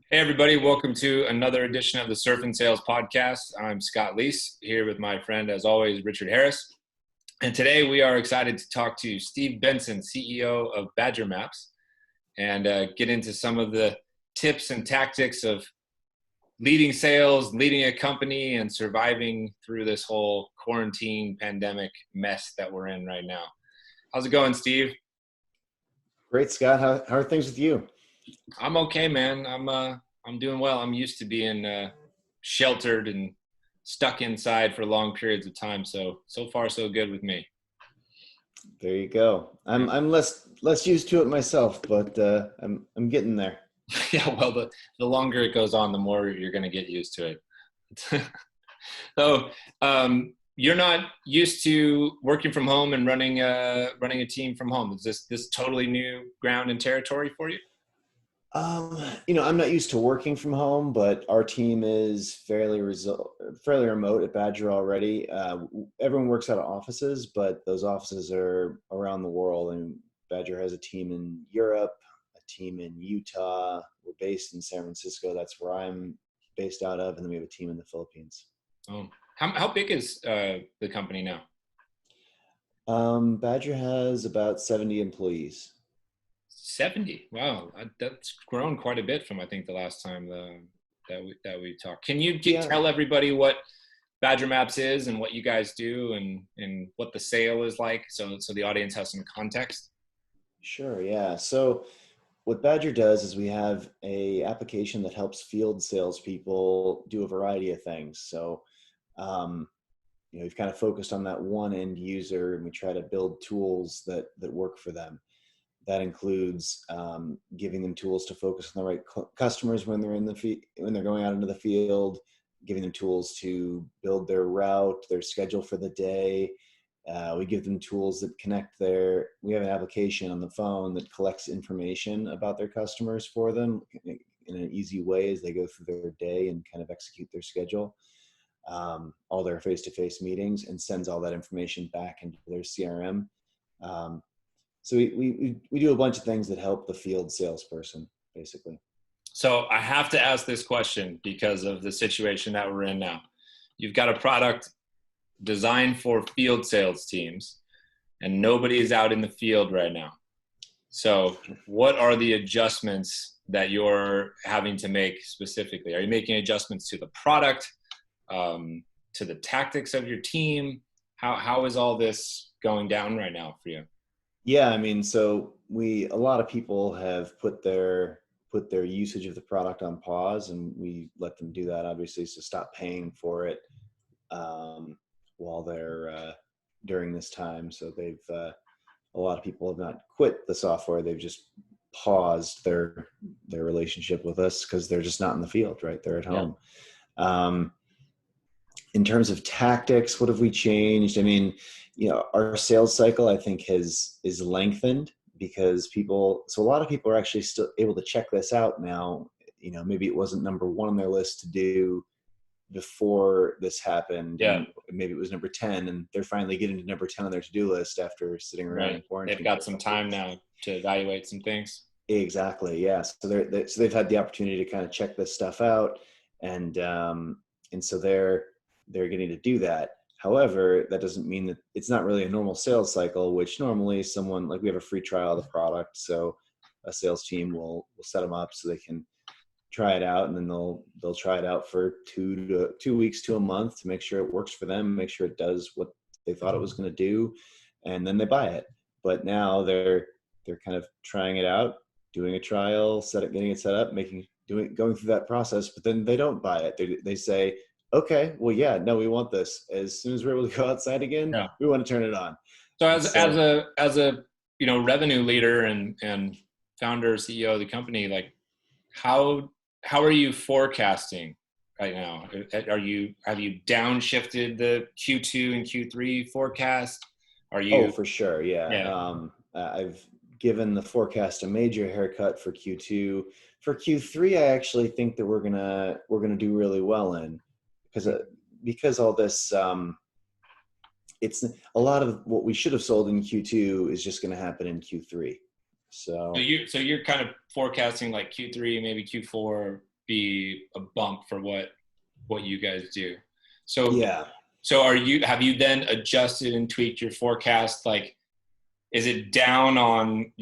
Hey, everybody. Welcome to another edition of the Surf and Sales Podcast. I'm Scott Leese here with my friend, as always, Richard Harris. And today we are excited to talk to Steve Benson, CEO of Badger Maps, and get into some of the tips and tactics of leading sales, leading a company, and surviving through this whole quarantine pandemic mess that we're in right now. How's it going, Steve? Great, Scott. How are things with you? I'm okay, man. I'm doing well. I'm used to being sheltered and stuck inside for long periods of time. So far so good with me. There you go. I'm less used to it myself, but I'm getting there. Yeah, well, the longer it goes on, the more you're going to get used to it. So you're not used to working from home and running a team from home. Is this totally new ground and territory for you? I'm not used to working from home, but our team is fairly remote at Badger already. Everyone works out of offices, but those offices are around the world. And Badger has a team in Europe, a team in Utah. We're based in San Francisco. That's where I'm based out of, and then we have a team in the Philippines. Oh, how big is the company now? Badger has about 70 employees. 70. Wow, that's grown quite a bit from I think the last time that we talked. Can you Yeah, tell everybody what Badger Maps is and what you guys do and what the sale is like, so the audience has some context? sure. Yeah. So what Badger does is we have a application that helps field salespeople do a variety of things. So, um, we've kind of focused on that one end user, and we try to build tools that work for them. That includes giving them tools to focus on the right customers when they're when they're going out into the field, giving them tools to build their route, their schedule for the day. We give them tools that we have an application on the phone that collects information about their customers for them in an easy way as they go through their day and kind of execute their schedule, all their face-to-face meetings, and sends all that information back into their CRM. So we do a bunch of things that help the field salesperson, basically. So I have to ask this question because of the situation that we're in now. You've got a product designed for field sales teams, and nobody is out in the field right now. So what are the adjustments that you're having to make specifically? Are you making adjustments to the product, to the tactics of your team? How is all this going down right now for you? Yeah, I mean, so a lot of people have put their usage of the product on pause, and we let them do that, obviously, so stop paying for it while they're during this time. So a lot of people have not quit the software; they've just paused their relationship with us because they're just not in the field, right? They're at home. Um, in terms of tactics, what have we changed? I mean, our sales cycle, I think, is lengthened because a lot of people are actually still able to check this out now. Maybe it wasn't number one on their list to do before this happened. Yeah. And maybe it was number 10, and they're finally getting to number 10 on their to-do list after sitting around in Right. quarantine. They've got some time now to evaluate some things. Exactly. Yeah. So they've had the opportunity to kind of check this stuff out, and so they're getting to do that. However, that doesn't mean that it's not really a normal sales cycle, which normally we have a free trial of the product. So a sales team will set them up so they can try it out, and then they'll try it out for 2 weeks to a month to make sure it works for them, make sure it does what they thought it was going to do, and then they buy it. But now they're kind of trying it out, doing a trial, getting it set up, going through that process, but then they don't buy it. They say, okay, well, yeah, no, we want this. As soon as we're able to go outside again, Yeah. we want to turn it on. So as a revenue leader and founder, CEO of the company, like how are you forecasting right now? Have you downshifted the Q2 and Q3 forecast? Oh, for sure. Yeah. Yeah. I've given the forecast a major haircut for Q2. For Q3, I actually think that we're gonna do really well in, because all this, it's a lot of what we should have sold in Q2 is just going to happen in Q3. So you're kind of forecasting like Q3, maybe Q4 be a bump for what you guys do. So Yeah. so have you then adjusted and tweaked your forecast? Like, is it down on,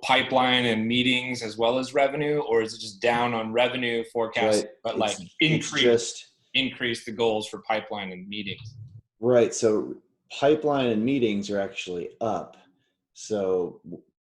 pipeline and meetings as well as revenue, or is it just down on revenue forecast, Right. but like It's just increase the goals for pipeline and meetings? right. So pipeline and meetings are actually up. So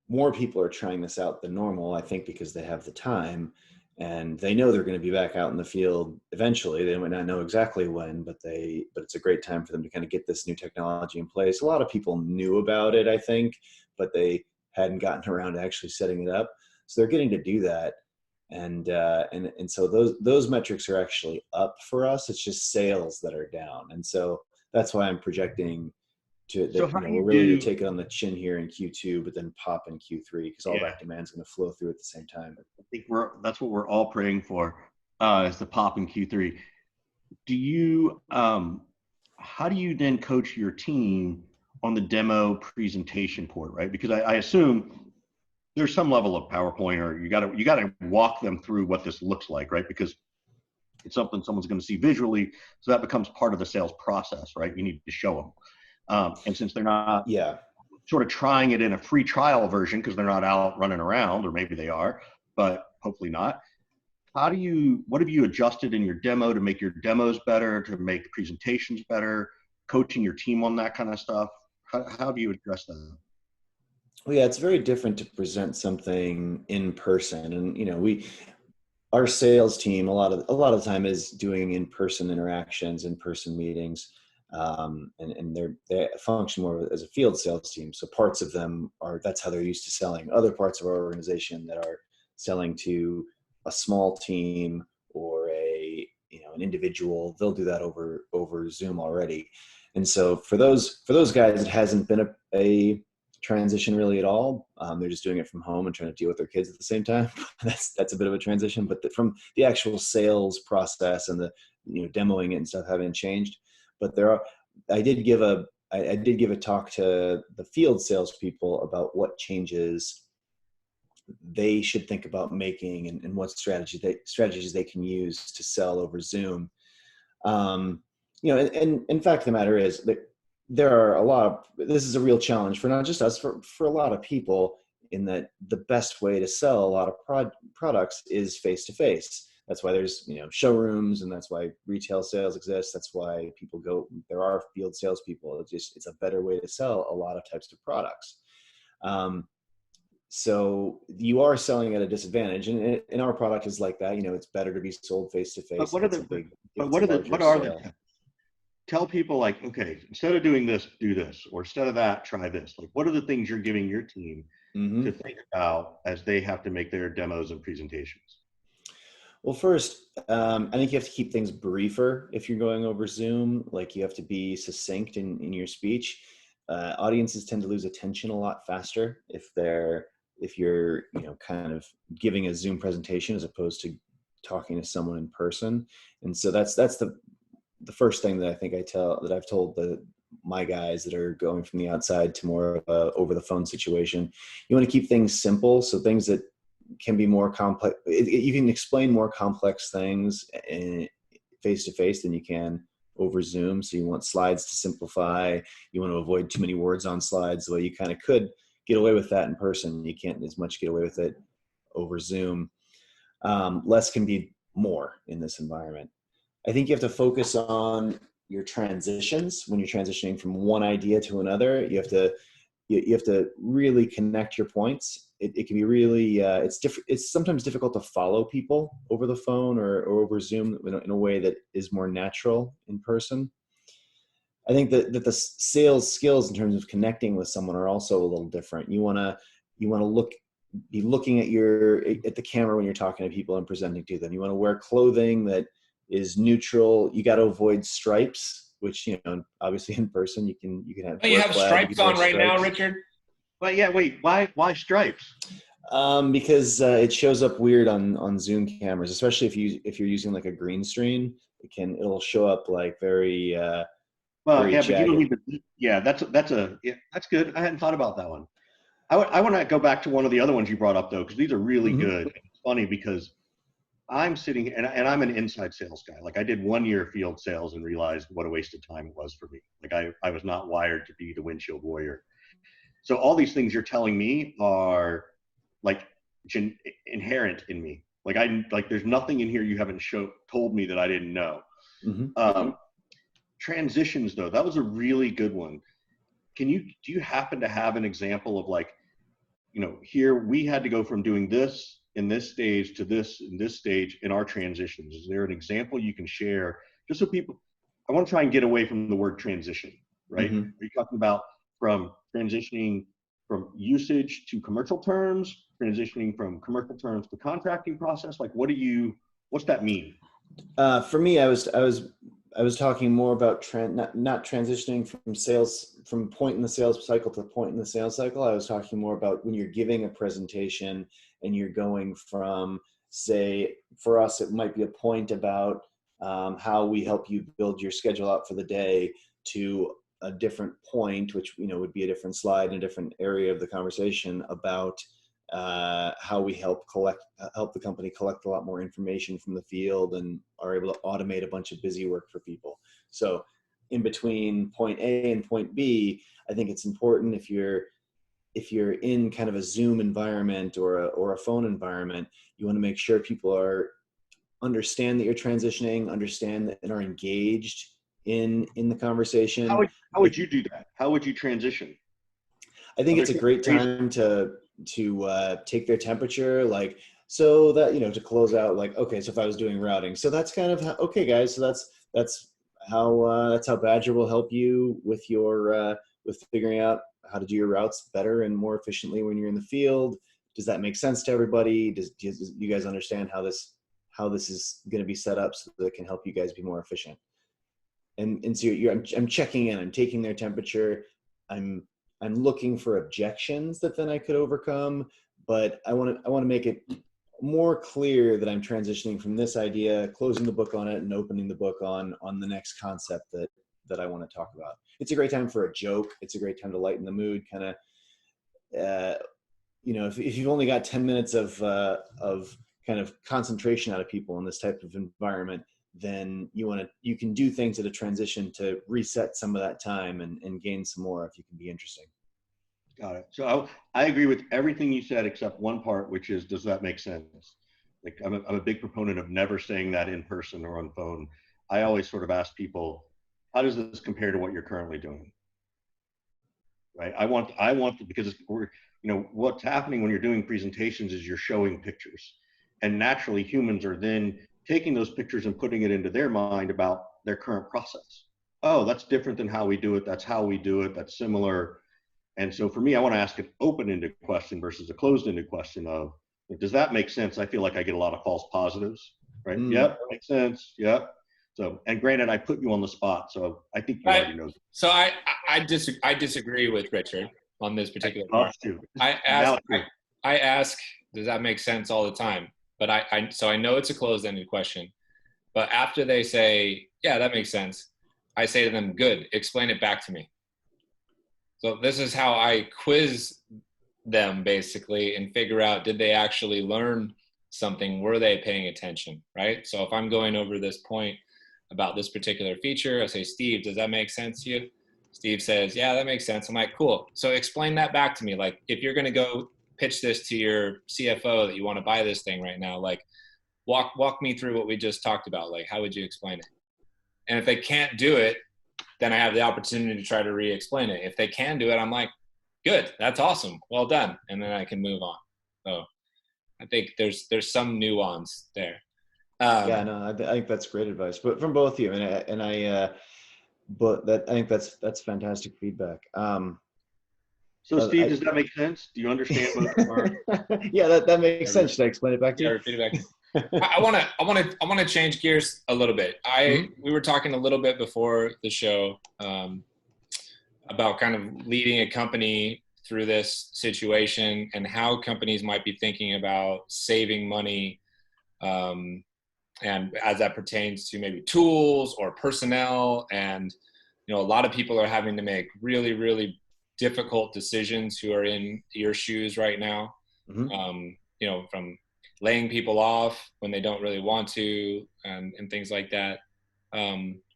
more people are trying this out than normal, I think, because they have the time and they know they're going to be back out in the field eventually. They might not know exactly when, but it's a great time for them to kind of get this new technology in place. A lot of people knew about it, I think, but they hadn't gotten around to actually setting it up. So they're getting to do that. And so those metrics are actually up for us. It's just sales that are down. And so that's why I'm projecting So that how do we're you really going to do? take it on the chin here in Q2, but then pop in Q3 because all Yeah, that demand is going to flow through at the same time. I think that's what we're all praying for, is the pop in Q3. Do you how do you then coach your team on the demo presentation port, right? Because I assume there's some level of PowerPoint, or you gotta walk them through what this looks like, right? Because it's something someone's going to see visually, so that becomes part of the sales process, right? You need to show them, and since they're not Yeah. sort of trying it in a free trial version because they're not out running around, or maybe they are, but hopefully not. What have you adjusted in your demo to make your demos better, to make presentations better, coaching your team on that kind of stuff? How do you address that? Well, yeah, it's very different to present something in person. And, our sales team, a lot of the time is doing in-person interactions, in-person meetings. And they function more as a field sales team. So parts of them that's how they're used to selling. Other parts of our organization that are selling to a small team or an individual, they'll do that over Zoom already. And so for those guys, it hasn't been a transition really at all. They're just doing it from home and trying to deal with their kids at the same time. that's a bit of a transition, but from the actual sales process and the demoing it and stuff haven't changed. But I did give a talk to the field salespeople about what changes they should think about making and what strategies they can use to sell over Zoom. And in fact, the matter is that there are this is a real challenge for not just us, for a lot of people, in that the best way to sell a lot of products is face-to-face. That's why there's, showrooms, and that's why retail sales exist. That's why there are field salespeople. It's a better way to sell a lot of types of products. So you are selling at a disadvantage, and our product is like that. It's better to be sold face-to-face. Tell people, like, okay, instead of doing this, do this, or instead of that, try this. Like, what are the things you're giving your team to think about as they have to make their demos and presentations? Well, first, I think you have to keep things briefer if you're going over Zoom. Like, you have to be succinct in your speech. Audiences tend to lose attention a lot faster if you're kind of giving a Zoom presentation as opposed to talking to someone in person. And so that's the first thing that I think I've told my guys that are going from the outside to more of a over the phone situation. You want to keep things simple, so things that can be more complex. You can explain more complex things face to face than you can over Zoom. So you want slides to simplify. You want to avoid too many words on slides. The way you kind of could get away with that in person, you can't as much get away with it over Zoom. Less can be more in this environment. I think you have to focus on your transitions when you're transitioning from one idea to another. You have to really connect your points. It can be really it's sometimes difficult to follow people over the phone or over Zoom in a way that is more natural in person. I think that the sales skills in terms of connecting with someone are also a little different. You want to be looking at the camera when you're talking to people and presenting to them. You want to wear clothing that is neutral. You got to avoid stripes, which obviously in person you can have. Oh, you have stripes on right now, Richard? But yeah, wait, why stripes? Because it shows up weird on Zoom cameras, especially if you're using like a green screen. It'll show up like very. Well, very yeah, jagged. but you don't need to. Yeah, that's good. I hadn't thought about that one. I want to go back to one of the other ones you brought up though, because these are really good. It's funny because I'm sitting and I'm an inside sales guy. Like I did 1 year of field sales and realized what a waste of time it was for me. Like I was not wired to be the windshield warrior. So all these things you're telling me are like inherent in me. Like there's nothing in here you haven't told me that I didn't know. Transitions though, that was a really good one. Do you happen to have an example of like, here we had to go from doing this in this stage to this in this stage in our transitions? Is there an example you can share just so people, I want to try and get away from the word transition, right? Are you talking about from transitioning from usage to commercial terms, transitioning from commercial terms to contracting process? Like, what's that mean? For me, I was talking more about not transitioning from point in the sales cycle to point in the sales cycle. I was talking more about when you're giving a presentation and you're going from, say, for us, it might be a point about how we help you build your schedule out for the day, to a different point, which would be a different slide in a different area of the conversation about how we help the company collect a lot more information from the field and are able to automate a bunch of busy work for people. So in between point A and point B, I think it's important if you're in kind of a Zoom environment or a phone environment, you want to make sure people understand that you're transitioning, understand and are engaged in the conversation. How would you do that? How would you transition? I think it's a great time to take their temperature, like, so that, to close out, like, okay, so if I was doing routing, so that's kind of how, okay guys, so that's how Badger will help you with with figuring out how to do your routes better and more efficiently when you're in the field. Does that make sense to everybody? Do you guys understand how this is going to be set up so that it can help you guys be more efficient? And so I'm checking in, I'm taking their temperature, I'm looking for objections that then I could overcome, but I want to make it more clear that I'm transitioning from this idea, closing the book on it, and opening the book on the next concept that I want to talk about. It's a great time for a joke. It's a great time to lighten the mood, kind of. If you've only got 10 minutes of kind of concentration out of people in this type of environment, then you can do things at a transition to reset some of that time and gain some more if you can be interesting. Got it. So I agree with everything you said except one part, which is, does that make sense? Like I'm a big proponent of never saying that in person or on phone. I always sort of ask people, how does this compare to what you're currently doing? Right. I want because what's happening when you're doing presentations is you're showing pictures, and naturally humans are then taking those pictures and putting it into their mind about their current process. Oh, that's different than how we do it. That's how we do it. That's similar. And so for me, I want to ask an open-ended question versus a closed-ended question of, does that make sense? I feel like I get a lot of false positives, right? Yep, that makes sense. Yep. So, and granted, I put you on the spot, so I think you already know. So I disagree with Richard on this particular part. I ask, does that make sense all the time? But so I know it's a closed-ended question, but after they say, yeah, that makes sense, I say to them, good, explain it back to me. So this is how I quiz them basically and figure out, did they actually learn something? Were they paying attention, right? So if I'm going over this point about this particular feature, I say, Steve, does that make sense to you? Steve says, yeah, that makes sense. I'm like, cool. So explain that back to me. Like if you're going to go pitch this to your CFO that you want to buy this thing right now, like walk me through what we just talked about. Like, how would you explain it? And if they can't do it, then I have the opportunity to try to re-explain it. If they can do it, I'm like, good, that's awesome, well done, and then I can move on. So I think there's some nuance there. Yeah, no, I think that's great advice, but from both of you, but I think that's fantastic feedback. So Steve, does that make sense? Do you understand both parts? Yeah, that makes sense. Should I explain it back to you? Repeat it back. I want to change gears a little bit. We were talking a little bit before the show about kind of leading a company through this situation and how companies might be thinking about saving money, and as that pertains to maybe tools or personnel. And a lot of people are having to make really, really difficult decisions who are in your shoes right now. From laying people off when they don't really want to, and things like that.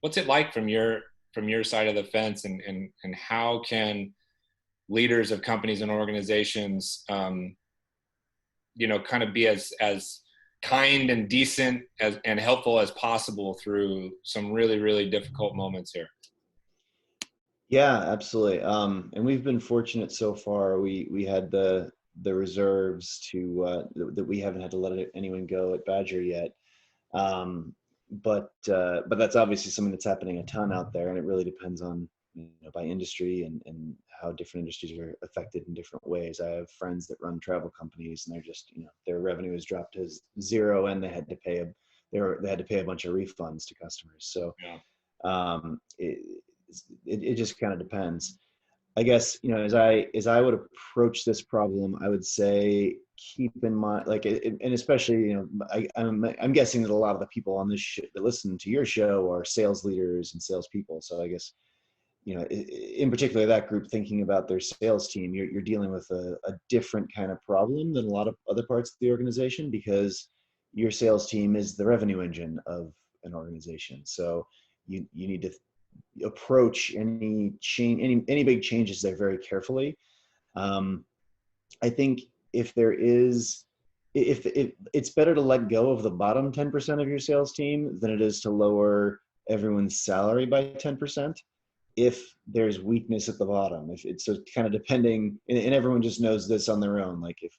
What's it like from your side of the fence, and how can leaders of companies and organizations, kind of be as kind and decent and helpful as possible through some really, really difficult moments here? Yeah, absolutely. And we've been fortunate so far. We had the reserves to that we haven't had to let anyone go at Badger yet. Um, but that's obviously something that's happening a ton out there, and it really depends on, by industry and how different industries are affected in different ways. I have friends that run travel companies, and they're just, their revenue has dropped to zero, and they had to pay a bunch of refunds to customers. So Yeah. It just kind of depends. I guess, as I would approach this problem, I would say keep in mind, like, and especially, I'm guessing that a lot of the people on this that listen to your show are sales leaders and salespeople. So I guess, in particular, that group thinking about their sales team, you're dealing with a different kind of problem than a lot of other parts of the organization, because your sales team is the revenue engine of an organization. So you need to approach any change, any big changes there very carefully. I think if there is, if it's better to let go of the bottom 10% of your sales team than it is to lower everyone's salary by 10%. If there's weakness at the bottom, if it's so kind of depending, and everyone just knows this on their own. Like, if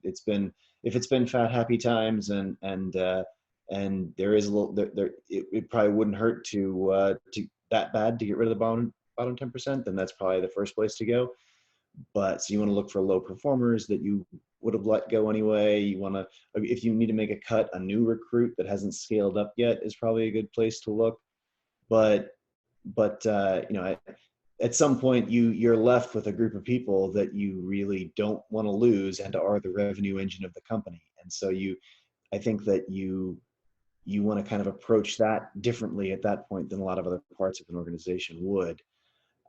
it's been fat happy times, and there is a little it probably wouldn't hurt to that bad to get rid of the bottom 10%, then that's probably the first place to go. But so you want to look for low performers that you would have let go anyway. You want to, if you need to make a cut, a new recruit that hasn't scaled up yet is probably a good place to look. But at some point you're left with a group of people that you really don't want to lose and are the revenue engine of the company. And so I think that you want to kind of approach that differently at that point than a lot of other parts of an organization would.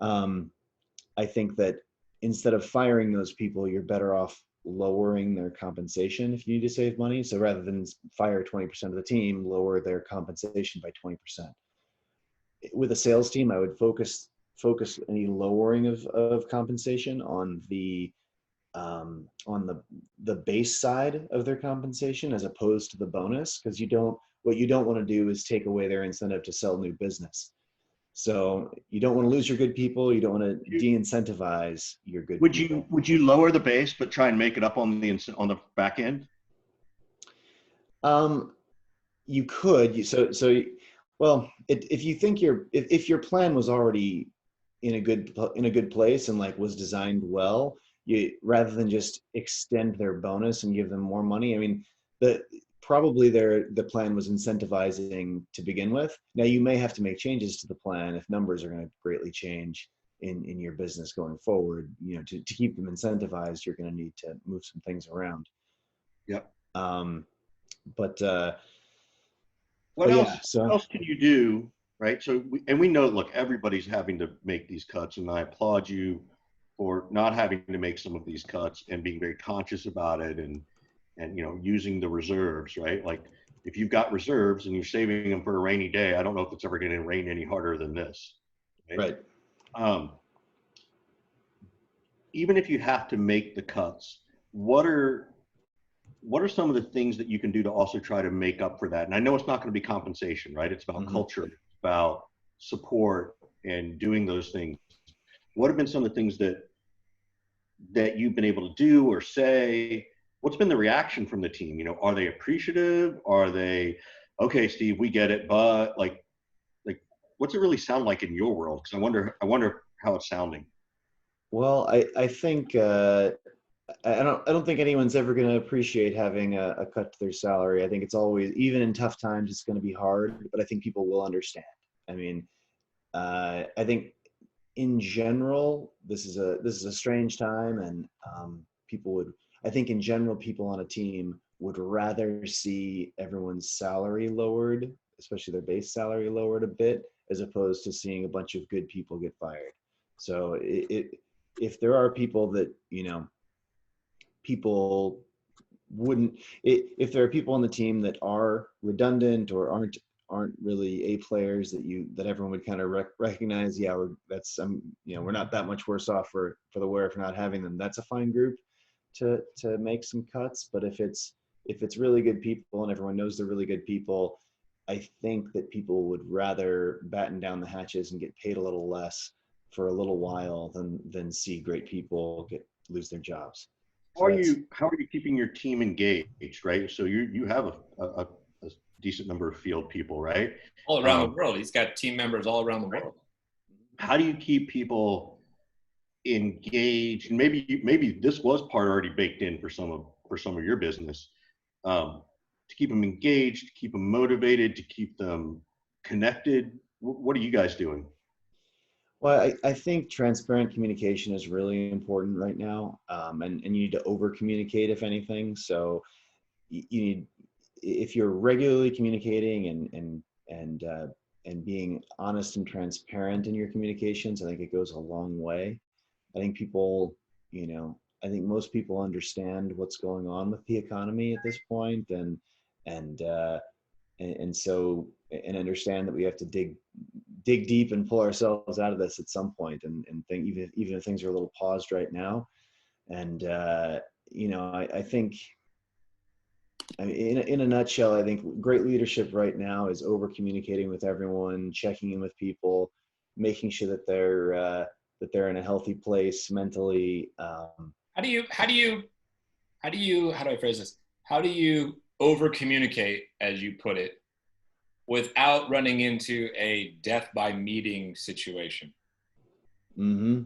I think that instead of firing those people, you're better off lowering their compensation if you need to save money. So rather than fire 20% of the team, lower their compensation by 20%. With a sales team, I would focus any lowering of compensation on the base side of their compensation, as opposed to the bonus, because what you don't want to do is take away their incentive to sell new business. So you don't want to lose your good people. You don't want to de-incentivize your good people. Would you lower the base but try and make it up on the back end? You could. Well, if you think if your plan was already in a good place and like was designed well, rather than just extend their bonus and give them more money. I mean, probably the plan was incentivizing to begin with. Now you may have to make changes to the plan if numbers are going to greatly change in your business going forward. To keep them incentivized, you're going to need to move some things around. Yep. What else can you do, right? So, we know, look, everybody's having to make these cuts, and I applaud you for not having to make some of these cuts and being very conscious about it, and using the reserves, right? Like, if you've got reserves and you're saving them for a rainy day, I don't know if it's ever going to rain any harder than this. Right. Even if you have to make the cuts, what are some of the things that you can do to also try to make up for that? And I know it's not going to be compensation, right? It's about culture, it's about support and doing those things. What have been some of the things that you've been able to do or say? What's been the reaction from the team? Are they appreciative? Are they, okay, Steve, we get it, but like, what's it really sound like in your world? Because I wonder how it's sounding. Well, I think I don't think anyone's ever going to appreciate having a cut to their salary. I think it's always, even in tough times, it's going to be hard, but I think people will understand. I mean, I think in general, this is a strange time, and I think in general, people on a team would rather see everyone's salary lowered, especially their base salary lowered a bit, as opposed to seeing a bunch of good people get fired. So if there are people that, people wouldn't, if there are people on the team that are redundant or aren't really A players that everyone would kind of recognize, yeah, we're not that much worse off for the wear for not having them. That's a fine group to make some cuts. But if it's really good people and everyone knows they're really good people, I think that people would rather batten down the hatches and get paid a little less for a little while than see great people lose their jobs. How are you keeping your team engaged, right? So you have a decent number of field people, right? All around the world. He's got team members all around the world. How do you keep people engaged? And maybe this was part already baked in for some of your business, to keep them engaged, to keep them motivated, to keep them connected. What are you guys doing? Well, I think transparent communication is really important right now, and you need to over communicate if anything. So you need, if you're regularly communicating and being honest and transparent in your communications, I think it goes a long way. I think I think most people understand what's going on with the economy at this point, and so understand that we have to dig deep and pull ourselves out of this at some point, and think even if things are a little paused right now. And I think, I mean, in a nutshell, I think great leadership right now is over communicating with everyone, checking in with people, making sure that they're in a healthy place mentally. How do I phrase this? How do you over communicate, as you put it, without running into a death by meeting situation? Mm-hmm.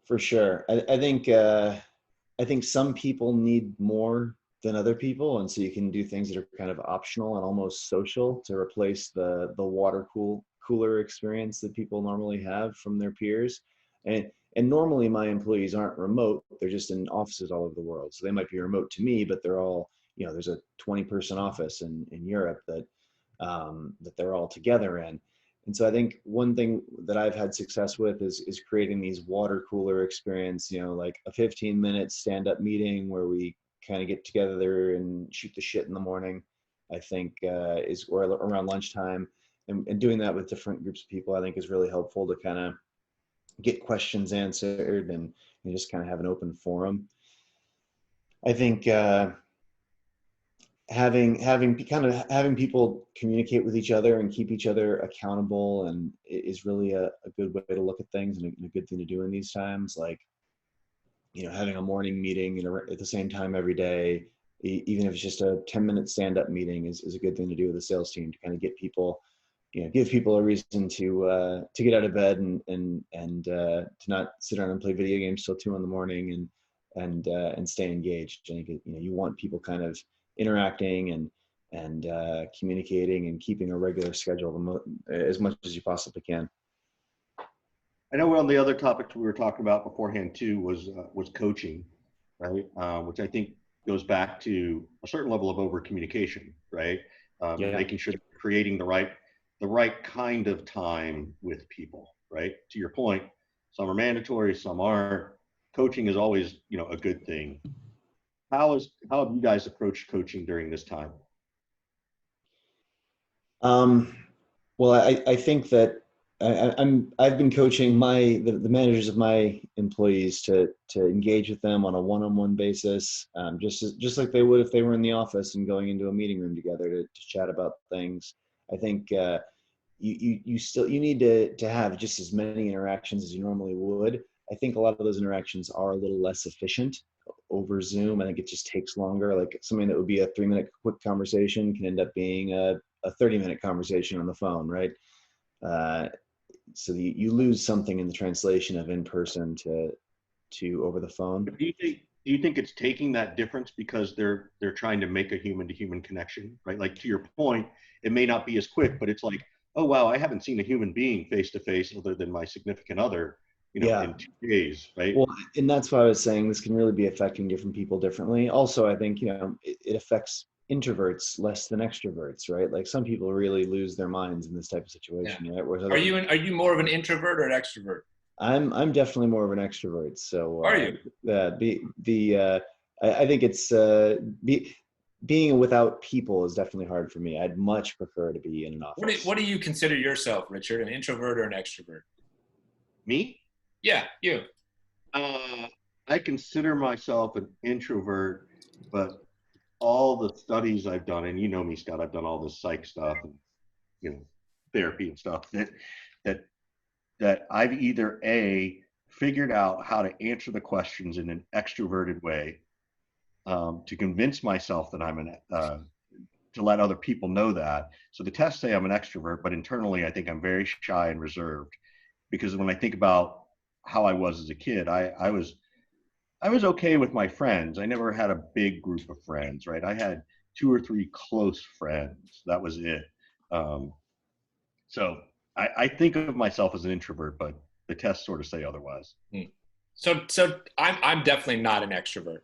For sure. I think some people need more than other people, and so you can do things that are kind of optional and almost social to replace the cooler experience that people normally have from their peers. And normally my employees aren't remote; they're just in offices all over the world. So they might be remote to me, but they're all, there's a 20-person office in Europe that they're all together in. And so I think one thing that I've had success with is creating these water cooler experience, like a 15-minute stand-up meeting where we kind of get together and shoot the shit in the morning, I think, or around lunchtime. And doing that with different groups of people, I think, is really helpful to kind of get questions answered and just kind of have an open forum. I think having people communicate with each other and keep each other accountable and is really a good way to look at things, and a good thing to do in these times. Like, having a morning meeting at the same time every day, even if it's just a 10-minute stand-up meeting, is a good thing to do with the sales team to kind of get people, give people a reason to get out of bed and to not sit around and play video games till 2 a.m. and stay engaged. I think you want people kind of interacting and communicating and keeping a regular schedule as much as you possibly can. I know one of the other topics we were talking about beforehand too was coaching, right? Which I think goes back to a certain level of over communication, right? Making sure that you're creating the right kind of time with people, right? To your point, some are mandatory, some aren't. Coaching is always, a good thing. How have you guys approached coaching during this time? Well, I think that I've been coaching the managers of my employees to engage with them on a one-on-one basis, just like they would if they were in the office and going into a meeting room together to chat about things. I think you need to have just as many interactions as you normally would. I think a lot of those interactions are a little less efficient over Zoom. I think it just takes longer. Like something that would be a 3-minute quick conversation can end up being a 30-minute conversation on the phone, right? So you lose something in the translation of in person to over the phone. Do you think it's taking that difference because they're trying to make a human to human connection, right? Like, to your point, it may not be as quick, but it's like, oh wow, I haven't seen a human being face to face other than my significant other, in 2 days, right? Well, and that's why I was saying this can really be affecting different people differently. Also, I think it affects introverts less than extroverts, right? Like some people really lose their minds in this type of situation. Right? Are you more of an introvert or an extrovert? I'm definitely more of an extrovert. So are you? I think it's being without people is definitely hard for me. I'd much prefer to be in an office. What do you consider yourself, Richard? An introvert or an extrovert? Me? Yeah, you. I consider myself an introvert, but all the studies I've done, and you know me, Scott, I've done all this psych stuff and therapy and stuff that that I've either figured out how to answer the questions in an extroverted way, to convince myself that I'm to let other people know that. So the tests say I'm an extrovert, but internally I think I'm very shy and reserved, because when I think about how I was as a kid, I was okay with my friends. I never had a big group of friends, right? I had 2 or 3 close friends. That was it. So I think of myself as an introvert, but the tests sort of say otherwise. So I'm definitely not an extrovert.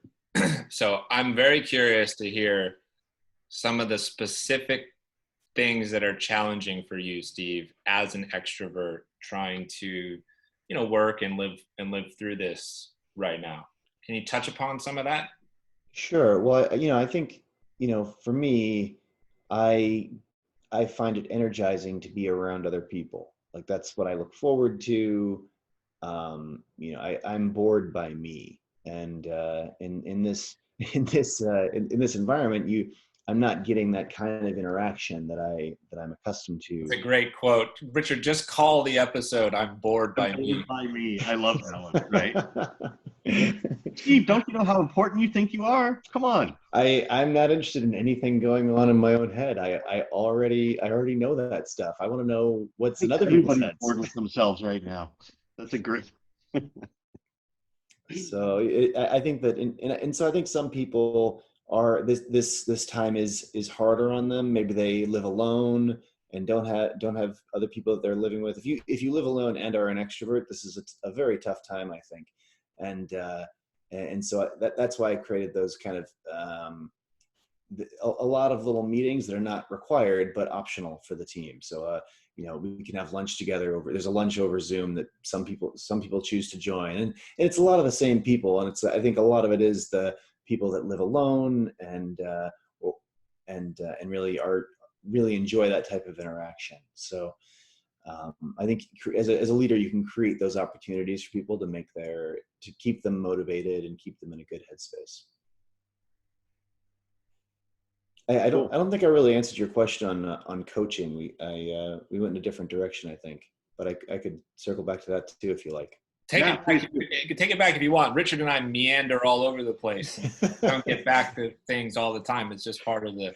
So I'm very curious to hear some of the specific things that are challenging for you, Steve, as an extrovert trying to, work and live through this right now. Can you touch upon some of that? Sure. Well, I think, for me, I find it energizing to be around other people. Like that's what I look forward to. I'm bored by me, and in this in this environment, I'm not getting that kind of interaction that I'm accustomed to. It's a great quote, Richard. Just call the episode "I'm bored by me." Bored by me. I love that one. Right. Steve, don't you know how important you think you are? Come on. I'm not interested in anything going on in my own head. I already know that stuff. I want to know what's in other people's heads. Bored with themselves right now. That's a great. So I think that, and so I think some people are this time is harder on them. Maybe they live alone and don't have other people that they're living with. If you live alone and are an extrovert, this is a very tough time, I think. And so that's why I created those kind of a lot of little meetings that are not required but optional for the team. So we can have lunch together there's a lunch over Zoom that some people choose to join, and it's a lot of the same people, and I think a lot of it is the people that live alone and really enjoy that type of interaction. So I think as a leader, you can create those opportunities for people to keep them motivated and keep them in a good headspace. I don't think I really answered your question on coaching. We went in a different direction, I think, but I could circle back to that too if you like. Take it back if you want. Richard and I meander all over the place. Don't get back to things all the time. It's just part of the.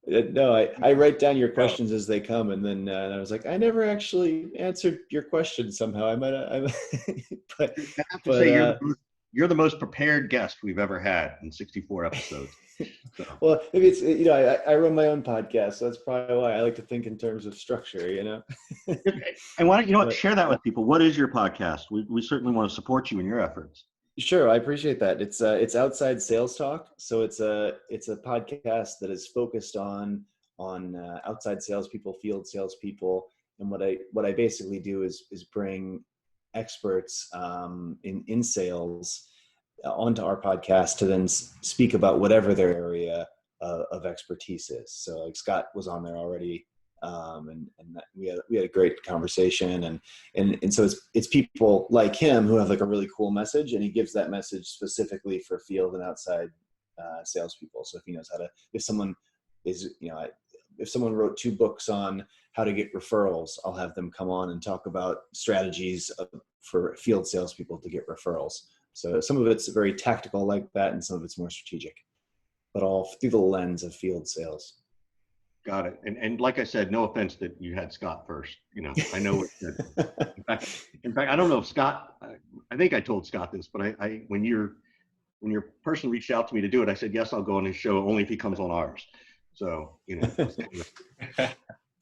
No, I write down your questions as they come, and then I was like, I never actually answered your question somehow. I might have, but I have to say you're the most prepared guest we've ever had in 64 episodes. So. Well, maybe it's I run my own podcast, so that's probably why I like to think in terms of structure. And why don't share that with people? What is your podcast? We certainly want to support you in your efforts. Sure, I appreciate that. It's Outside Sales Talk, so it's a podcast that is focused on outside salespeople, field salespeople, and what I basically do is bring experts in sales onto our podcast to then speak about whatever their area of expertise is. So like Scott was on there already, and we had a great conversation, and so it's people like him who have like a really cool message, and he gives that message specifically for field and outside salespeople. So if he knows if someone wrote 2 books on how to get referrals, I'll have them come on and talk about strategies for field salespeople to get referrals. So some of it's very tactical like that, and some of it's more strategic, but all through the lens of field sales. Got it. And like I said, no offense that you had Scott first. I know what. In fact, I don't know if Scott. I think I told Scott this, but when your person reached out to me to do it, I said yes, I'll go on his show only if he comes on ours. So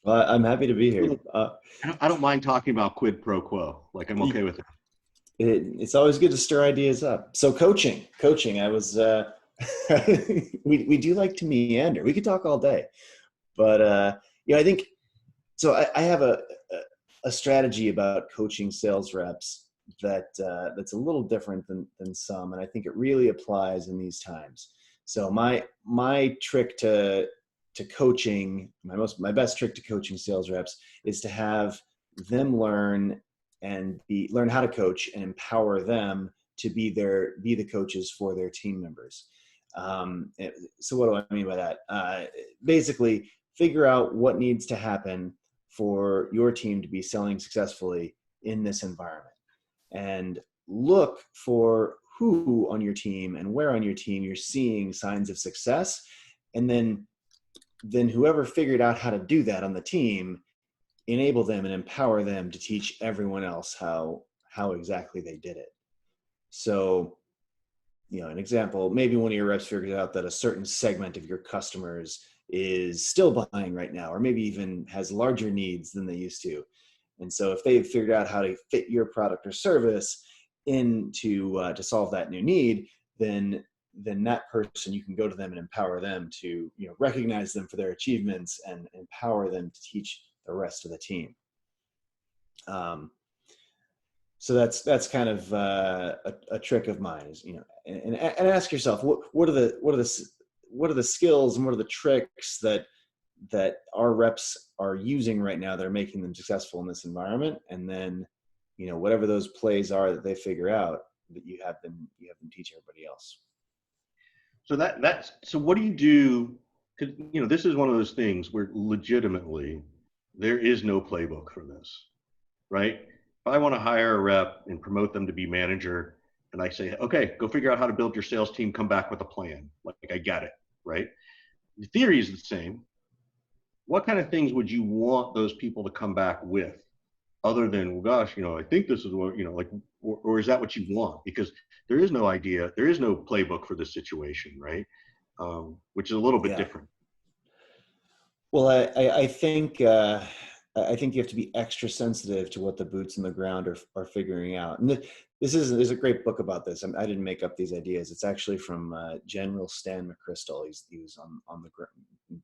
Well, I'm happy to be here. I don't mind talking about quid pro quo. Like I'm okay with it. It's always good to stir ideas up. So coaching, I was, we do like to meander. We could talk all day, but I think, so I have a strategy about coaching sales reps that's a little different than some, and I think it really applies in these times. So my trick to coaching, my best trick to coaching sales reps is to have them learn how to coach and empower them to be the coaches for their team members. So what do I mean by that? Basically, figure out what needs to happen for your team to be selling successfully in this environment, and look for who on your team and where on your team you're seeing signs of success. And then whoever figured out how to do that on the team, enable them and empower them to teach everyone else how exactly they did it. So, an example, maybe one of your reps figures out that a certain segment of your customers is still buying right now, or maybe even has larger needs than they used to. And so if they've figured out how to fit your product or service into to solve that new need, then that person, you can go to them and empower them to, recognize them for their achievements and empower them to teach the rest of the team. So that's kind of a trick of mine is, and ask yourself, what are the skills and what are the tricks that our reps are using right now that are making them successful in this environment, and then whatever those plays are that they figure out, that you have them teach everybody else. So what do you do? Because this is one of those things where legitimately there is no playbook for this, right? If I want to hire a rep and promote them to be manager, and I say, okay, go figure out how to build your sales team, come back with a plan. Like, I get it, right? The theory is the same. What kind of things would you want those people to come back with, other than, well, gosh, I think this is what, or is that what you want? Because there is no idea, there is no playbook for this situation, right? Which is a little bit different. Well, I think you have to be extra sensitive to what the boots on the ground are figuring out. And there's a great book about this. I didn't make up these ideas. It's actually from General Stan McChrystal. He was on the ground.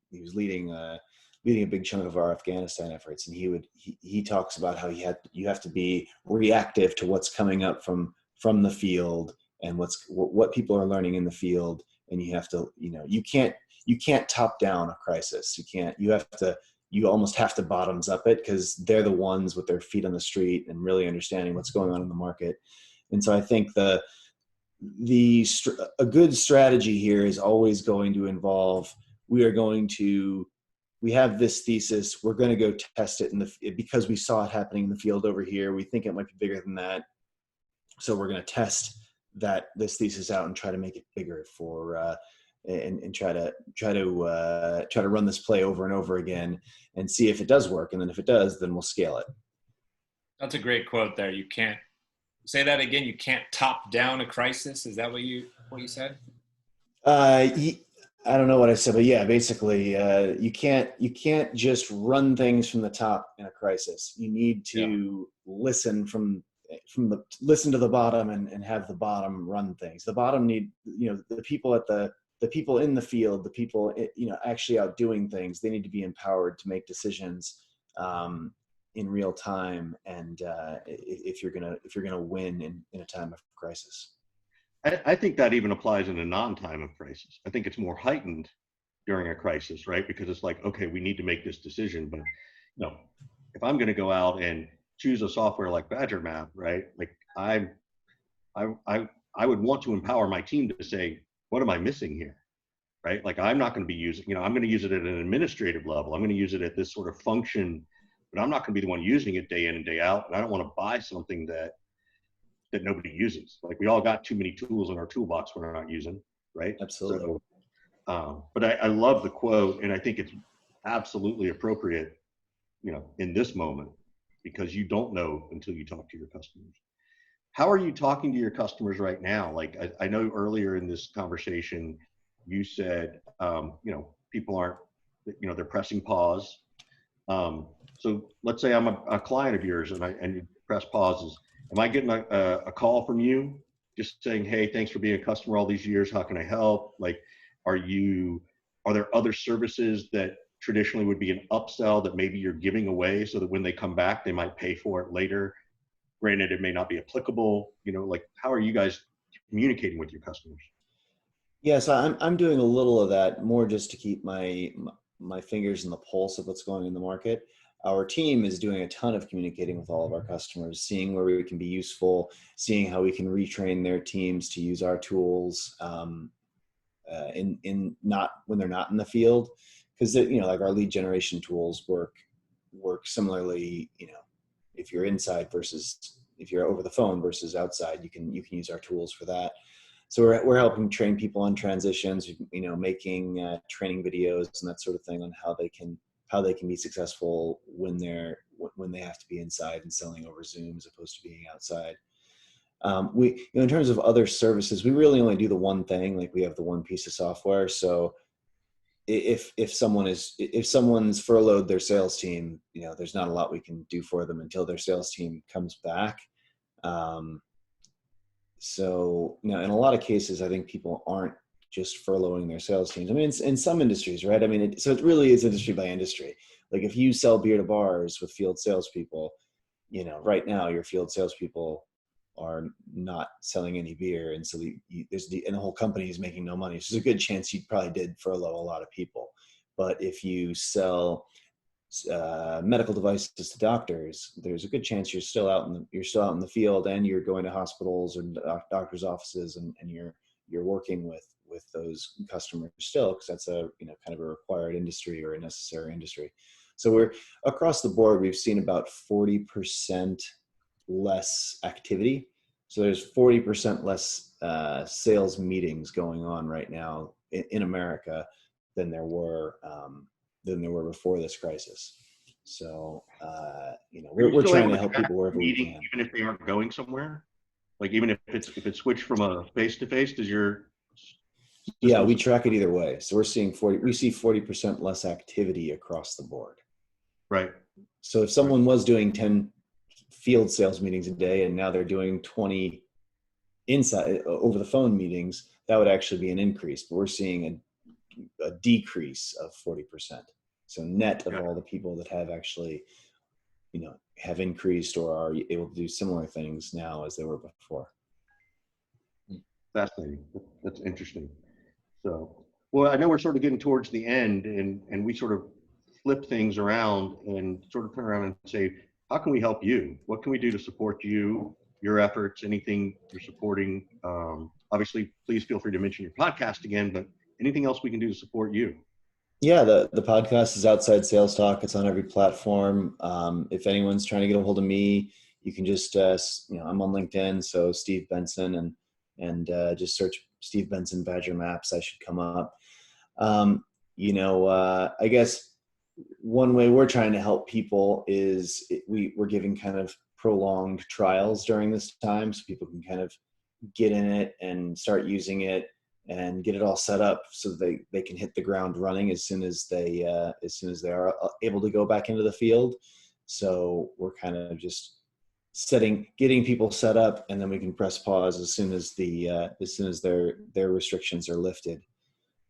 He was leading a big chunk of our Afghanistan efforts, and he talks about how you have to be reactive to what's coming up from the field and what people are learning in the field, and you have to you can't top down a crisis. You almost have to bottoms up it, because they're the ones with their feet on the street and really understanding what's going on in the market. And so I think a good strategy here is always going to involve, we have this thesis, we're going to go test it because we saw it happening in the field over here. We think it might be bigger than that. So we're going to test this thesis out and try to make it bigger and try to run this play over and over again and see if it does work. And then if it does, then we'll scale it. That's a great quote there. You can't say that again. You can't top down a crisis. Is that what you said? I don't know what I said, but yeah, basically, you can't just run things from the top in a crisis. You need to listen listen to the bottom and have the bottom run things. The bottom need, the people the people in the field, the people, actually out doing things, they need to be empowered to make decisions in real time. And if you're gonna win in a time of crisis. I think that even applies in a non-time of crisis. I think it's more heightened during a crisis, right? Because it's like, okay, we need to make this decision, but if I'm going to go out and choose a software like Badger Map, right? Like I would want to empower my team to say, what am I missing here, right? Like I'm not going to be using, I'm going to use it at an administrative level. I'm going to use it at this sort of function, but I'm not going to be the one using it day in and day out. And I don't want to buy something that nobody uses. Like we all got too many tools in our toolbox we're not using, right? Absolutely. So, but I love the quote, and I think it's absolutely appropriate, in this moment, because you don't know until you talk to your customers. How are you talking to your customers right now? Like I know earlier in this conversation, you said, people aren't, they're pressing pause. So let's say I'm a client of yours and you press pauses. Am I getting a call from you just saying, hey, thanks for being a customer all these years. How can I help? Like, are there other services that traditionally would be an upsell that maybe you're giving away so that when they come back, they might pay for it later? Granted, it may not be applicable, like how are you guys communicating with your customers? Yes, I'm doing a little of that, more just to keep my fingers in the pulse of what's going on in the market. Our team is doing a ton of communicating with all of our customers, seeing where we can be useful, seeing how we can retrain their teams to use our tools in not when they're not in the field, because like our lead generation tools work similarly. If you're inside versus if you're over the phone versus outside, you can use our tools for that. So we're helping train people on transitions, making training videos and that sort of thing on how they can be successful when they have to be inside and selling over Zoom as opposed to being outside. We, in terms of other services, we really only do the one thing. Like, we have the one piece of software. So if someone's furloughed their sales team, there's not a lot we can do for them until their sales team comes back. So, in a lot of cases, I think people aren't just furloughing their sales teams. I mean, it's in some industries, right? I mean, so it really is industry by industry. Like, if you sell beer to bars with field salespeople, right now your field salespeople are not selling any beer, and so the whole company is making no money. So there's a good chance you probably did furlough a lot of people. But if you sell medical devices to doctors, there's a good chance you're still out in the field, and you're going to hospitals and doctors' offices, and you're working with those customers still, because that's a kind of a required industry or a necessary industry. So we're across the board, we've seen about 40% less activity. So there's 40% less sales meetings going on right now in America than there were before this crisis. So we're trying to help people wherever we can, even if they aren't going somewhere. Like, even if it's switched from a face to face, yeah, we track it either way. So we see 40% less activity across the board. Right. So if someone was doing 10 field sales meetings a day and now they're doing 20 inside over the phone meetings, that would actually be an increase. But we're seeing a decrease of 40%. So net of all the people that have actually, have increased or are able to do similar things now as they were before. Fascinating. That's interesting. So, well, I know we're sort of getting towards the end, and we sort of flip things around and sort of turn around and say, how can we help you? What can we do to support you, your efforts, anything you're supporting? Obviously, please feel free to mention your podcast again, but anything else we can do to support you? Yeah, the podcast is Outside Sales Talk. It's on every platform. If anyone's trying to get a hold of me, you can just, I'm on LinkedIn, so Steve Benson, and just search Steve Benson Badger Maps. I should come up. I guess one way we're trying to help people is we're giving kind of prolonged trials during this time, so people can kind of get in it and start using it and get it all set up so they can hit the ground running as soon as they are able to go back into the field. So we're kind of just getting people set up, and then we can press pause as soon as their restrictions are lifted.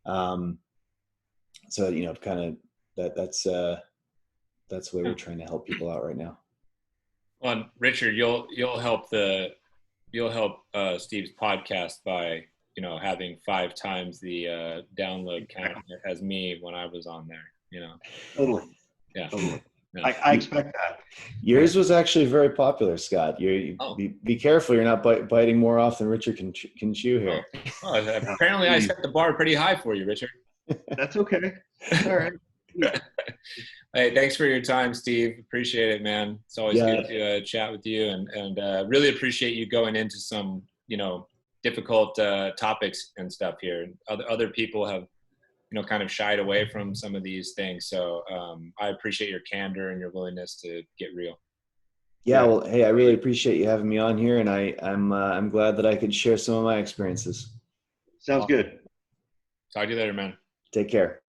So kind of that's the way we're trying to help people out right now. Well, Richard, you'll help Steve's podcast by having 5 times the download count as me when I was on there. Totally. Yeah. Totally. Yeah. I expect that. Yours was actually very popular, Scott. Be careful. You're not biting more off than Richard can chew here. Oh, apparently I set the bar pretty high for you, Richard. That's okay. All right. Hey, thanks for your time, Steve. Appreciate it, man. It's always good to chat with you, and really appreciate you going into some, difficult topics and stuff here. Other people have, kind of shied away from some of these things. So I appreciate your candor and your willingness to get real. Yeah, well, hey, I really appreciate you having me on here, and I'm glad that I could share some of my experiences. Sounds good. Talk to you later, man. Take care.